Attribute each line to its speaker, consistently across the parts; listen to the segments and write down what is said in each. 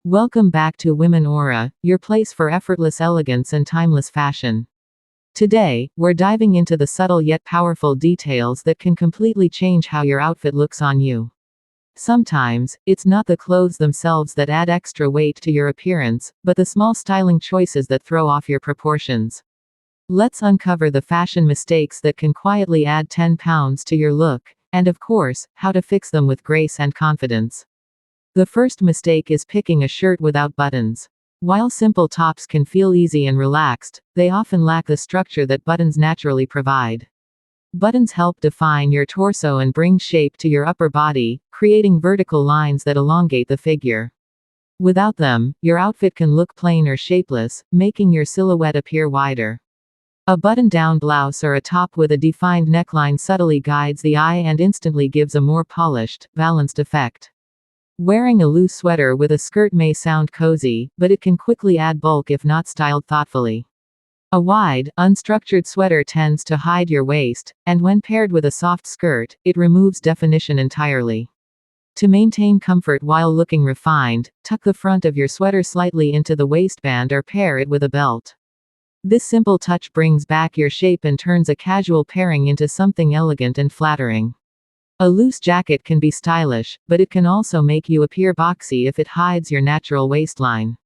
Speaker 1: Welcome back to Women Aura, your place for effortless elegance and timeless fashion. Today, we're diving into the subtle yet powerful details that can completely change how your outfit looks on you. Sometimes, it's not the clothes themselves that add extra weight to your appearance, but the small styling choices that throw off your proportions. Let's uncover the fashion mistakes that can quietly add 10 pounds to your look, and of course, how to fix them with grace and confidence. The first mistake is picking a shirt without buttons. While simple tops can feel easy and relaxed, they often lack the structure that buttons naturally provide. Buttons help define your torso and bring shape to your upper body, creating vertical lines that elongate the figure. Without them, your outfit can look plain or shapeless, making your silhouette appear wider. A button-down blouse or a top with a defined neckline subtly guides the eye and instantly gives a more polished, balanced effect. Wearing a loose sweater with a skirt may sound cozy, but it can quickly add bulk if not styled thoughtfully. A wide, unstructured sweater tends to hide your waist, and when paired with a soft skirt, it removes definition entirely. To maintain comfort while looking refined, tuck the front of your sweater slightly into the waistband or pair it with a belt. This simple touch brings back your shape and turns a casual pairing into something elegant and flattering. A loose jacket can be stylish, but it can also make you appear boxy if it hides your natural waistline.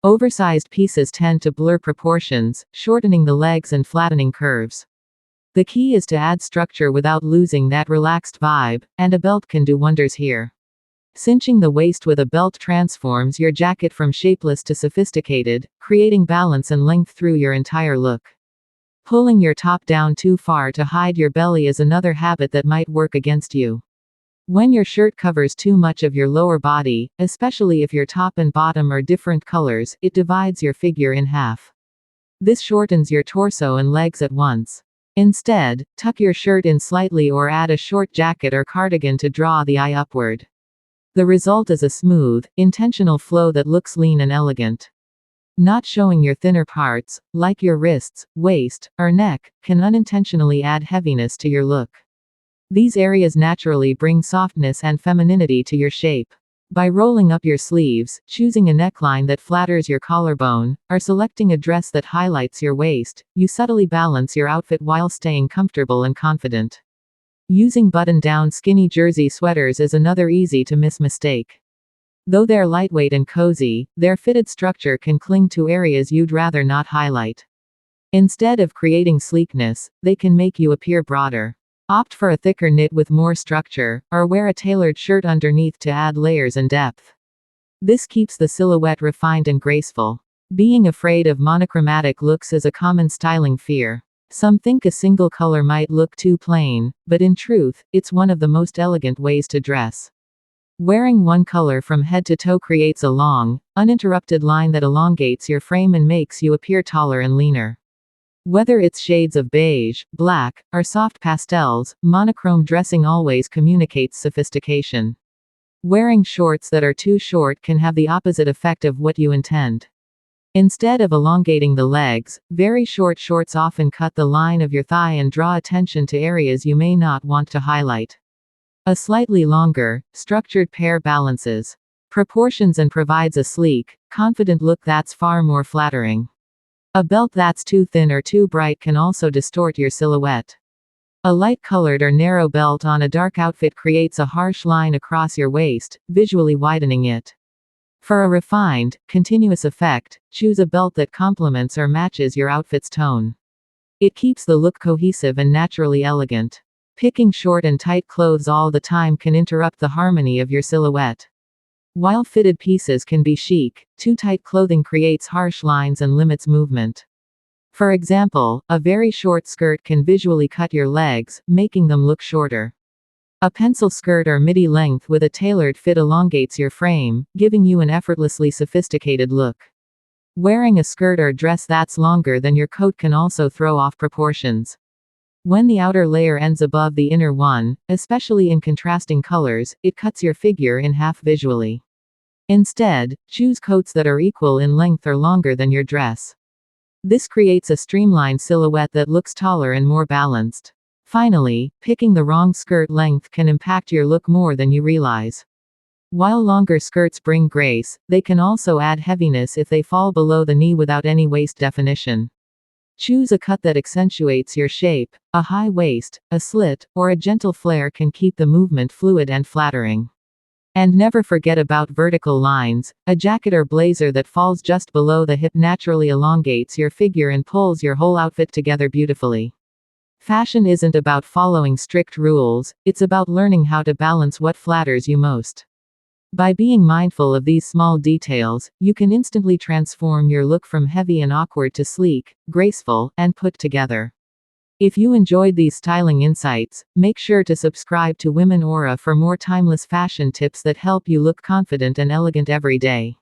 Speaker 1: Oversized pieces tend to blur proportions, shortening the legs and flattening curves. The key is to add structure without losing that relaxed vibe, and a belt can do wonders here. Cinching the waist with a belt transforms your jacket from shapeless to sophisticated, creating balance and length through your entire look. Pulling your top down too far to hide your belly is another habit that might work against you. When your shirt covers too much of your lower body, especially if your top and bottom are different colors, it divides your figure in half. This shortens your torso and legs at once. Instead, tuck your shirt in slightly or add a short jacket or cardigan to draw the eye upward. The result is a smooth, intentional flow that looks lean and elegant. Not showing your thinner parts, like your wrists, waist, or neck, can unintentionally add heaviness to your look. These areas naturally bring softness and femininity to your shape. By rolling up your sleeves, choosing a neckline that flatters your collarbone, or selecting a dress that highlights your waist, you subtly balance your outfit while staying comfortable and confident. Using button-down skinny jersey sweaters is another easy-to-miss mistake. Though they're lightweight and cozy, their fitted structure can cling to areas you'd rather not highlight. Instead of creating sleekness, they can make you appear broader. Opt for a thicker knit with more structure, or wear a tailored shirt underneath to add layers and depth. This keeps the silhouette refined and graceful. Being afraid of monochromatic looks is a common styling fear. Some think a single color might look too plain, but in truth, it's one of the most elegant ways to dress. Wearing one color from head to toe creates a long, uninterrupted line that elongates your frame and makes you appear taller and leaner. Whether it's shades of beige, black, or soft pastels, monochrome dressing always communicates sophistication. Wearing shorts that are too short can have the opposite effect of what you intend. Instead of elongating the legs, very short shorts often cut the line of your thigh and draw attention to areas you may not want to highlight. A slightly longer, structured pair balances proportions and provides a sleek, confident look that's far more flattering. A belt that's too thin or too bright can also distort your silhouette. A light-colored or narrow belt on a dark outfit creates a harsh line across your waist, visually widening it. For a refined, continuous effect, choose a belt that complements or matches your outfit's tone. It keeps the look cohesive and naturally elegant. Picking short and tight clothes all the time can interrupt the harmony of your silhouette. While fitted pieces can be chic, too tight clothing creates harsh lines and limits movement. For example, a very short skirt can visually cut your legs, making them look shorter. A pencil skirt or midi length with a tailored fit elongates your frame, giving you an effortlessly sophisticated look. Wearing a skirt or dress that's longer than your coat can also throw off proportions. When the outer layer ends above the inner one, especially in contrasting colors, it cuts your figure in half visually. Instead, choose coats that are equal in length or longer than your dress. This creates a streamlined silhouette that looks taller and more balanced. Finally, picking the wrong skirt length can impact your look more than you realize. While longer skirts bring grace, they can also add heaviness if they fall below the knee without any waist definition. Choose a cut that accentuates your shape. A high waist, a slit, or a gentle flare can keep the movement fluid and flattering. And never forget about vertical lines. A jacket or blazer that falls just below the hip naturally elongates your figure and pulls your whole outfit together beautifully. Fashion isn't about following strict rules, it's about learning how to balance what flatters you most. By being mindful of these small details, you can instantly transform your look from heavy and awkward to sleek, graceful, and put together. If you enjoyed these styling insights, make sure to subscribe to Women Aura for more timeless fashion tips that help you look confident and elegant every day.